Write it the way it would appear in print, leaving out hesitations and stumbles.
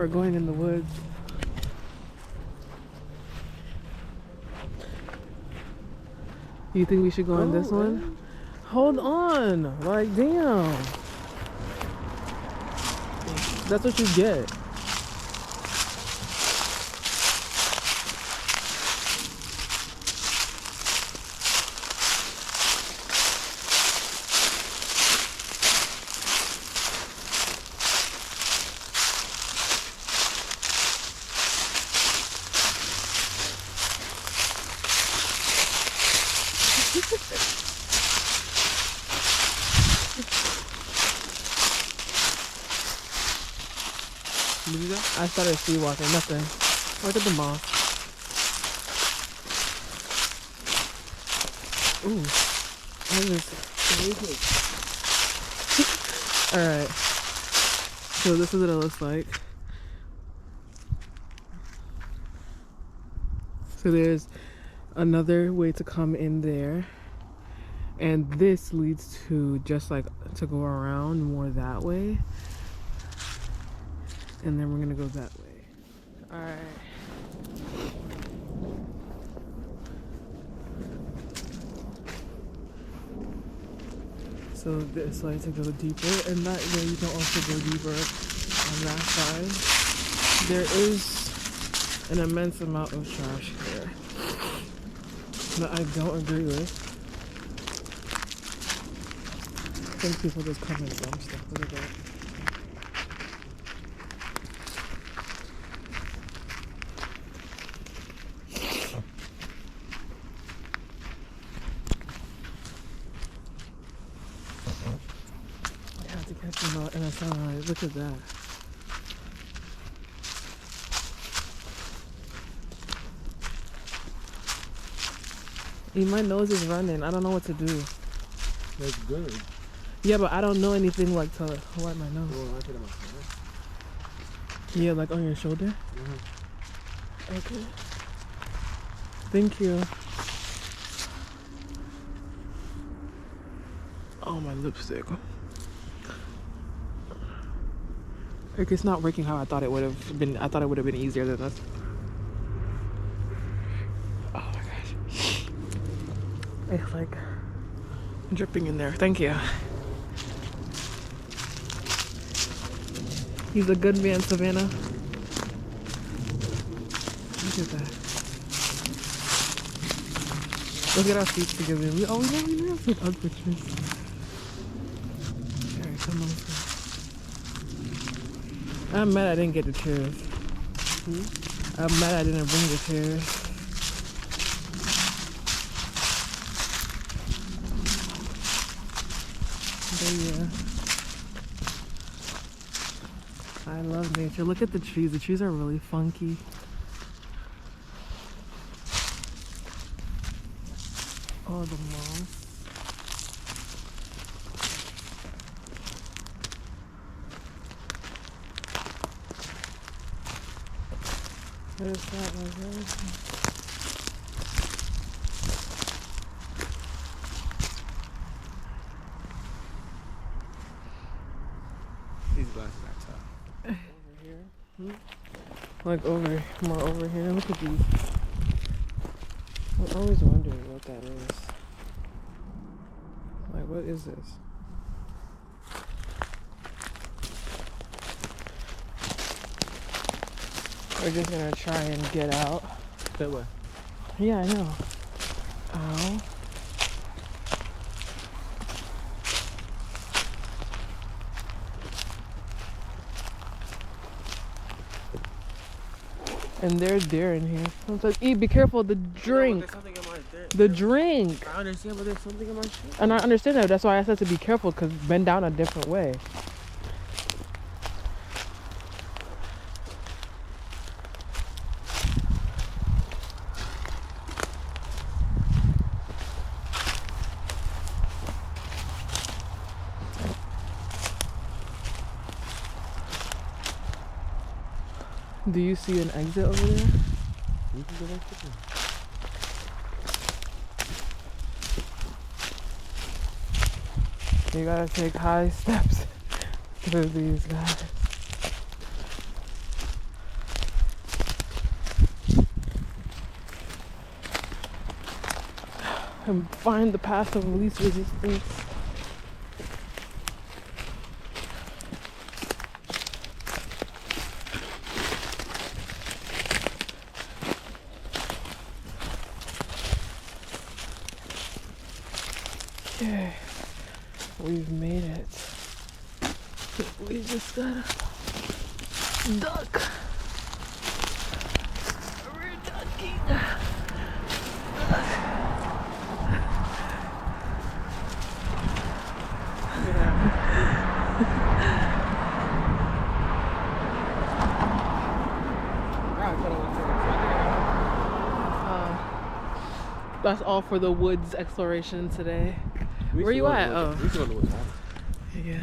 We're going in the woods. You think we should go in this one? Hold on. Like, damn. That's what you get. I started sea walking, nothing. Look at the moth. Ooh, alright. So this is what it looks like. So there's another way to come in there. And this leads to just like to go around more that way. And then we're gonna go that way. Alright. So this way to go deeper, and that way you can also go deeper on that side. There is an immense amount of trash here that I don't agree with. I think people just come and dump stuff. Look at that. And I sound like, look at that. My nose is running. I don't know what to do. That's good. Yeah, but I don't know anything like to wipe my nose. Well, I put it on my shoulder. Yeah, like on your shoulder? Mm-hmm. Okay. Thank you. Oh, my lipstick. Like, it's not working how I thought it would have been. I thought it would have been easier than this. Oh my gosh. It's like dripping in there. Thank you. He's a good man, Savannah. Look at that. Look at our feet together. We never took our pictures. Alright, come on. I'm mad I didn't get the chairs. I'm mad I didn't bring the chairs. But yeah. I love nature. Look at the trees. The trees are really funky. Oh, the moss. What is that? These glasses are tough. Over here? Like more over here. Look at these. I'm always wondering what that is. Like, what is this? We're just gonna try and get out. That way. Yeah, I know. Ow. And there's deer in here. I was like, E, be careful, the drink. There's something in my The drink. I understand, but there's something in my shoe. And I understand that. That's why I said to be careful, because bend down a different way. Do you see an exit over there? You can go back to them. You gotta take high steps through these guys. and find the path of least resistance. Okay, we've made it. We just gotta duck. We're ducking. That's all for the woods exploration today. Where you at? Oh. We should go to the woods. Yeah.